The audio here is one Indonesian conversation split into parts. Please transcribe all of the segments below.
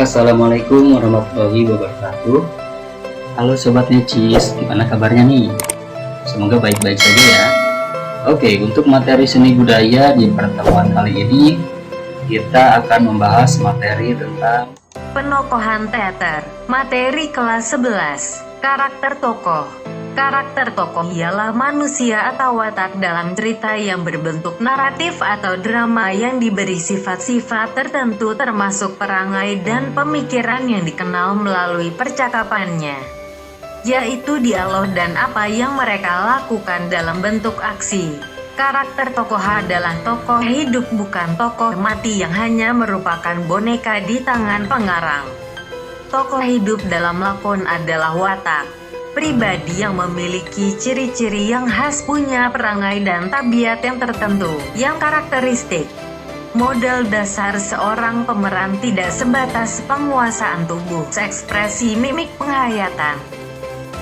Assalamualaikum warahmatullahi wabarakatuh. Halo Sobat Necis, gimana kabarnya nih? Semoga baik-baik saja ya. Oke, untuk materi seni budaya di pertemuan kali ini, kita akan membahas materi tentang Penokohan teater. Materi kelas 11. Karakter tokoh. Karakter tokoh ialah manusia atau watak dalam cerita yang berbentuk naratif atau drama yang diberi sifat-sifat tertentu termasuk perangai dan pemikiran yang dikenal melalui percakapannya, yaitu dialog dan apa yang mereka lakukan dalam bentuk aksi. Karakter tokoh adalah tokoh hidup, bukan tokoh mati yang hanya merupakan boneka di tangan pengarang. Tokoh hidup dalam lakon adalah watak pribadi yang memiliki ciri-ciri yang khas, punya perangai dan tabiat yang tertentu, yang karakteristik. Modal dasar seorang pemeran tidak sebatas penguasaan tubuh, ekspresi mimik, penghayatan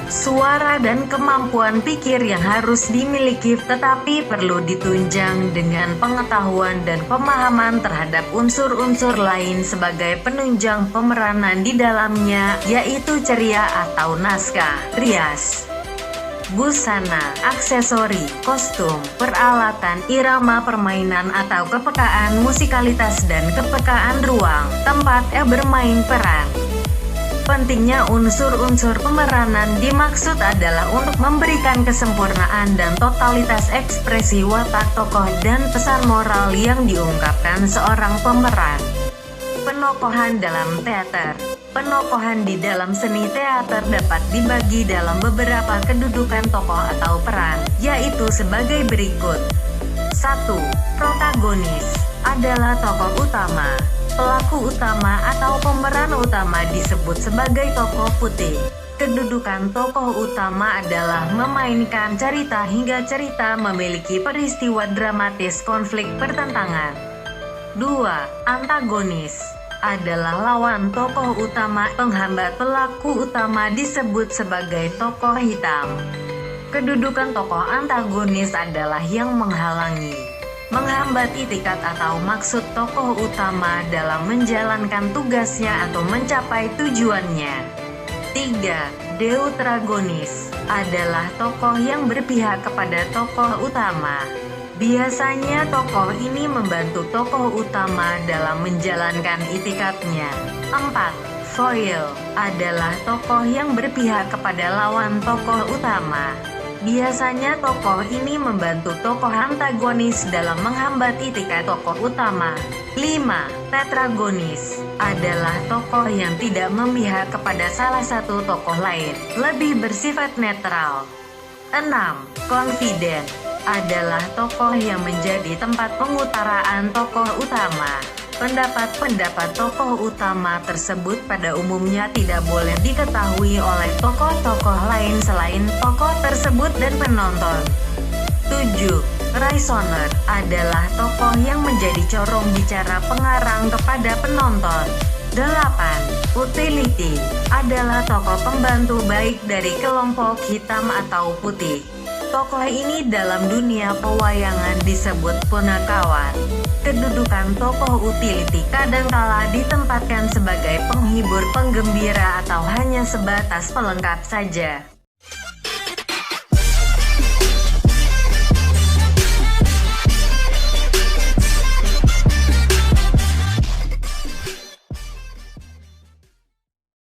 suara dan kemampuan pikir yang harus dimiliki, tetapi perlu ditunjang dengan pengetahuan dan pemahaman terhadap unsur-unsur lain sebagai penunjang pemeranan di dalamnya, yaitu ceria atau naskah, rias, busana, aksesori, kostum, peralatan, irama permainan atau kepekaan musikalitas dan kepekaan ruang, tempat bermain peran. Pentingnya unsur-unsur pemeranan dimaksud adalah untuk memberikan kesempurnaan dan totalitas ekspresi watak tokoh dan pesan moral yang diungkapkan seorang pemeran. Penokohan dalam teater. Penokohan di dalam seni teater dapat dibagi dalam beberapa kedudukan tokoh atau peran, yaitu sebagai berikut. 1. Protagonis adalah tokoh utama. Pelaku utama atau pemeran utama disebut sebagai tokoh putih. Kedudukan tokoh utama adalah memainkan cerita hingga cerita memiliki peristiwa dramatis, konflik, pertentangan. 2. Antagonis adalah lawan tokoh utama, penghambat pelaku utama disebut sebagai tokoh hitam. Kedudukan tokoh antagonis adalah yang menghalangi, menghambat itikat atau maksud tokoh utama dalam menjalankan tugasnya atau mencapai tujuannya. 3. Deuteragonis adalah tokoh yang berpihak kepada tokoh utama. Biasanya tokoh ini membantu tokoh utama dalam menjalankan itikatnya. 4. Foil adalah tokoh yang berpihak kepada lawan tokoh utama. Biasanya tokoh ini membantu tokoh antagonis dalam menghambat itikat tokoh utama. 5. Tetragonis adalah tokoh yang tidak memihak kepada salah satu tokoh lain, lebih bersifat netral. 6. Confident adalah tokoh yang menjadi tempat pengutaraan tokoh utama. Pendapat-pendapat tokoh utama tersebut pada umumnya tidak boleh diketahui oleh tokoh-tokoh lain selain tokoh tersebut dan penonton. 7. Reasoner adalah tokoh yang menjadi corong bicara pengarang kepada penonton. 8. Utility adalah tokoh pembantu baik dari kelompok hitam atau putih. Tokoh ini dalam dunia pewayangan disebut punakawan. Kedudukan tokoh utility kadangkala ditempatkan sebagai penghibur, penggembira, atau hanya sebatas pelengkap saja.